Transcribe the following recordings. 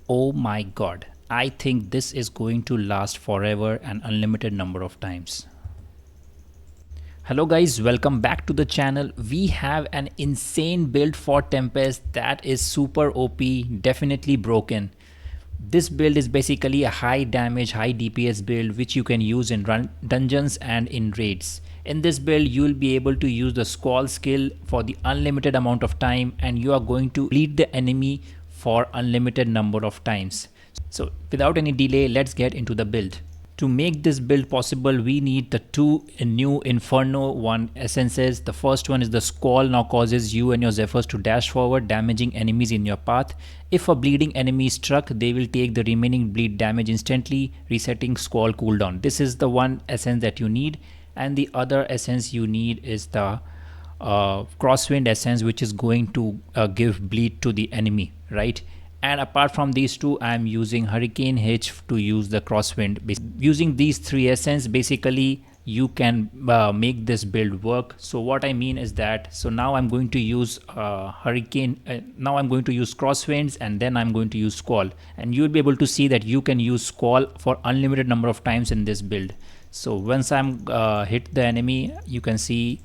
Oh my god, I think this is going to last forever and unlimited number of times. Hello guys, welcome back to the channel. We have an insane build for Tempest that is super OP, definitely broken. This build is basically a high damage, high DPS build which you can use in dungeons and in raids. In this build, you will be able to use the squall skill for the unlimited amount of time and you are going to bleed the enemy for unlimited number of times. So without any delay, let's get into the build. To make this build possible, we need the two new Inferno 1 essences. The first one is the Squall, now causes you and your Zephyrs to dash forward, damaging enemies in your path. If a bleeding enemy is struck, they will take the remaining bleed damage instantly, resetting Squall cooldown. This is the one essence that you need, and the other essence you need is the Crosswind essence, which is going to give bleed to the enemy, right? And apart from these two, I am using Hurricane H to use the Crosswind. Using these three essence, basically you can make this build work. So what I mean is that, so now I'm going to use now I'm going to use Crosswinds, and then I'm going to use Squall, and you'll be able to see that you can use Squall for unlimited number of times in this build. So once I'm hit the enemy, you can see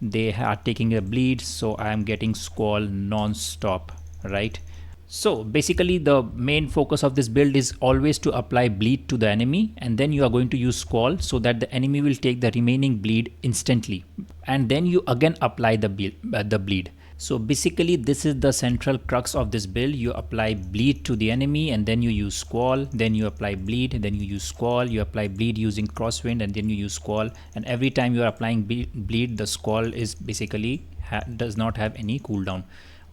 they are taking a bleed, so I am getting Squall non-stop, right? So basically the main focus of this build is always to apply bleed to the enemy, and then you are going to use Squall so that the enemy will take the remaining bleed instantly, and then you again apply the bleed. So basically this is the central crux of this build. You apply bleed to the enemy and then you use Squall, then you apply bleed, then you use Squall, you apply bleed using Crosswind, and then you use Squall, and every time you are applying bleed, the Squall is basically does not have any cooldown.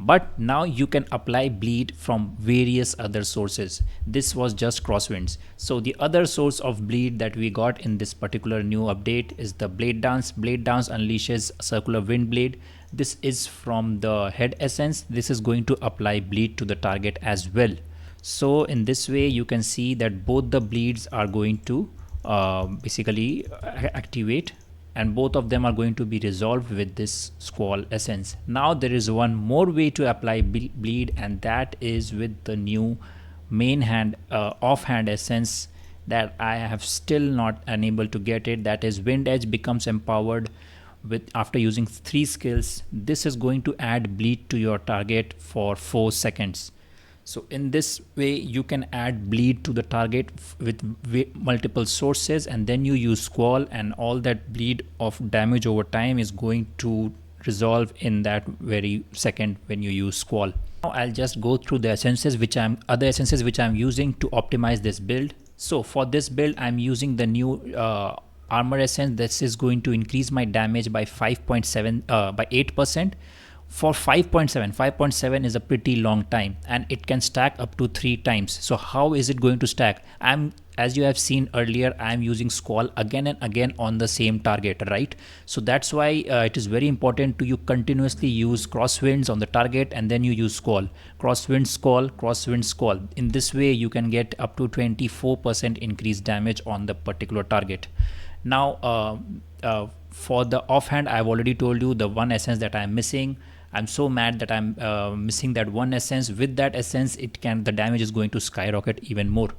But now you can apply bleed from various other sources. This was just Crosswinds. So the other source of bleed that we got in this particular new update is the Blade Dance. Blade Dance unleashes a circular wind blade. This is from the head essence. This is going to apply bleed to the target as well. So in this way you can see that both the bleeds are going to basically activate, and both of them are going to be resolved with this Squall essence. Now there is one more way to apply bleed, and that is with the new main hand offhand essence that I have still not unable to get it. That is Wind Edge becomes empowered with after using 3 skills. This is going to add bleed to your target for 4 seconds. So in this way you can add bleed to the target with multiple sources, and then you use Squall, and all that bleed of damage over time is going to resolve in that very second when you use Squall. Now I'll just go through the essences other essences which I'm using to optimize this build. So for this build I'm using the new armor essence. This is going to increase my damage by 5.7 by 8%. For 5.7 is a pretty long time, and it can stack up to 3 times. So how is it going to stack? As you have seen earlier, I am using Squall again and again on the same target, right? So that's why it is very important to you continuously use Crosswinds on the target, and then you use Squall. Crosswind, Squall, Crosswind, Squall. In this way you can get up to 24% increased damage on the particular target. Now for the offhand, I've already told you the one essence that I'm missing. I'm so mad that I'm missing that one essence. With that essence, the damage is going to skyrocket even more.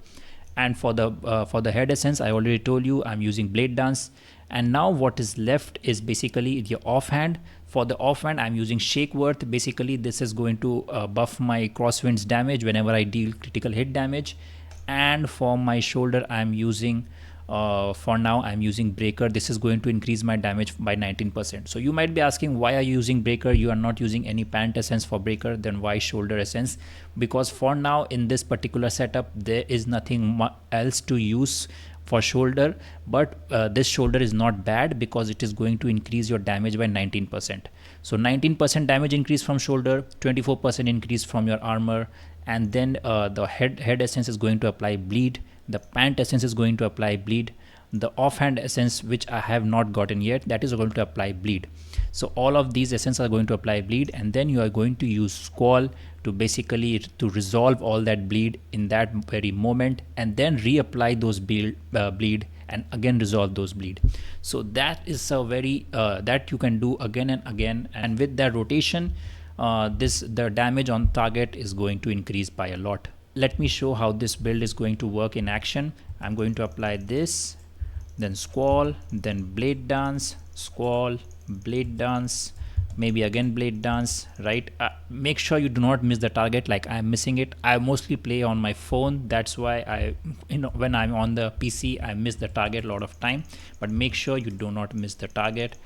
And for the head essence, I already told you I'm using Blade Dance. And now what is left is basically the offhand. For the offhand, I'm using Shake Worth. Basically, this is going to buff my Crosswinds damage whenever I deal critical hit damage. And for my shoulder, I'm using for now I'm using Breaker. This is going to increase my damage by 19%. So you might be asking, why are you using Breaker? You are not using any pant essence for Breaker, then why shoulder essence? Because for now in this particular setup there is nothing else to use for shoulder, but this shoulder is not bad because it is going to increase your damage by 19%. So 19% damage increase from shoulder, 24% increase from your armor, and then the head essence is going to apply bleed. The pant essence is going to apply bleed. The offhand essence, which I have not gotten yet, that is going to apply bleed. So all of these essences are going to apply bleed, and then you are going to use Squall to basically to resolve all that bleed in that very moment, and then reapply those bleed and again resolve those bleed. So that is a very that you can do again and again, and with that rotation the damage on target is going to increase by a lot. let me show how this build is going to work in action. I'm going to apply this, then squall, then blade dance, squall, blade dance, maybe again blade dance, right? Make sure you do not miss the target like I'm missing it. I mostly play on my phone, that's why I, when I'm on the PC, I miss the target a lot of time, but make sure you do not miss the target.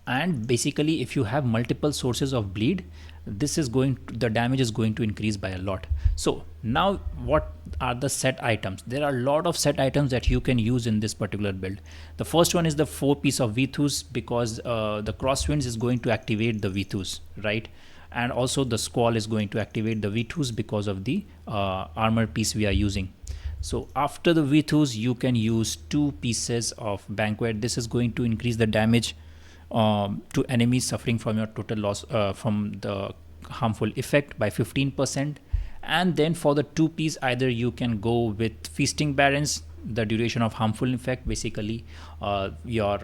And basically if you have multiple sources of bleed, this is going to, the damage is going to increase by a lot. So now what are the set items? There are a lot of set items that you can use in this particular build. The first one is the 4 piece of Vithus, because the crosswinds is going to activate the Vithus, right? And also the squall is going to activate the Vithus because of the armor piece we are using. So after the Vithus you can use 2 pieces of Banquet. This is going to increase the damage to enemies suffering from your total loss from the harmful effect by 15%. And then for the 2 piece, either you can go with Feasting Barons, the duration of harmful effect, basically your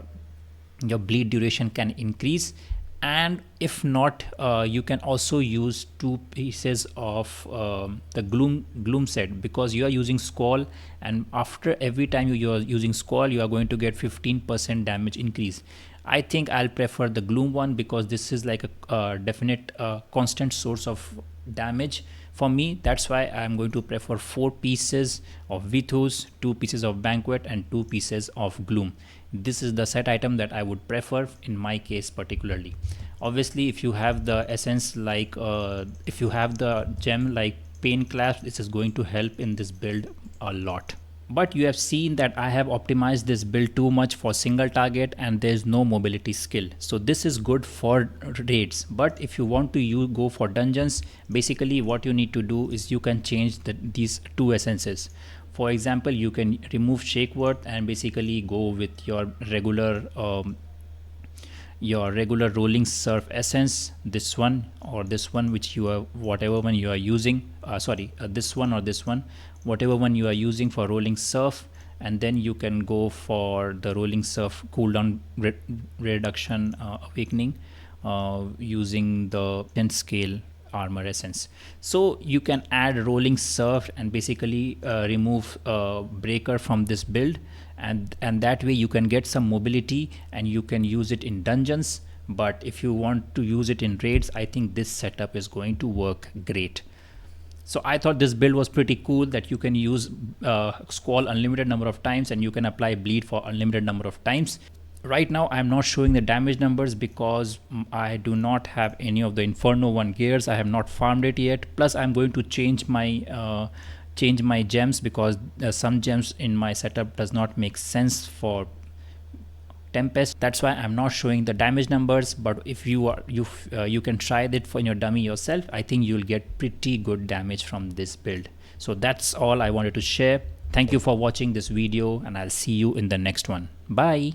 bleed duration can increase, and if not, you can also use 2 pieces of the gloom set, because you are using squall, and after every time you are using squall you are going to get 15% damage increase. I think I'll prefer the gloom one, because this is like a definite constant source of damage for me. That's why I'm going to prefer 4 pieces of Vithus, 2 pieces of Banquet, and 2 pieces of gloom. This is the set item that I would prefer in my case particularly. Obviously if you have the essence like if you have the gem like Pain Clasp, this is going to help in this build a lot. But you have seen that I have optimized this build too much for single target, and there's no mobility skill. So this is good for raids, but if you want to go for dungeons, basically what you need to do is you can change these 2 essences. For example, you can remove Shake Worth and basically go with your regular rolling surf essence, this one or this one, which you are, whatever one you are using, this one or this one, whatever one you are using for rolling surf. And then you can go for the rolling surf cooldown reduction awakening using the 10 scale armor essence. So you can add rolling surf and basically remove breaker from this build, and that way you can get some mobility and you can use it in dungeons. But if you want to use it in raids, I think this setup is going to work great. So I thought this build was pretty cool, that you can use squall unlimited number of times and you can apply bleed for unlimited number of times. Right now I'm not showing the damage numbers because I do not have any of the Inferno 1 gears. I have not farmed it yet. Plus I'm going to change my gems, because some gems in my setup does not make sense for Tempest. That's why I'm not showing the damage numbers, but if you can try it for your dummy yourself. I think you'll get pretty good damage from this build. So that's all I wanted to share. Thank you for watching this video, and I'll see you in the next one. Bye.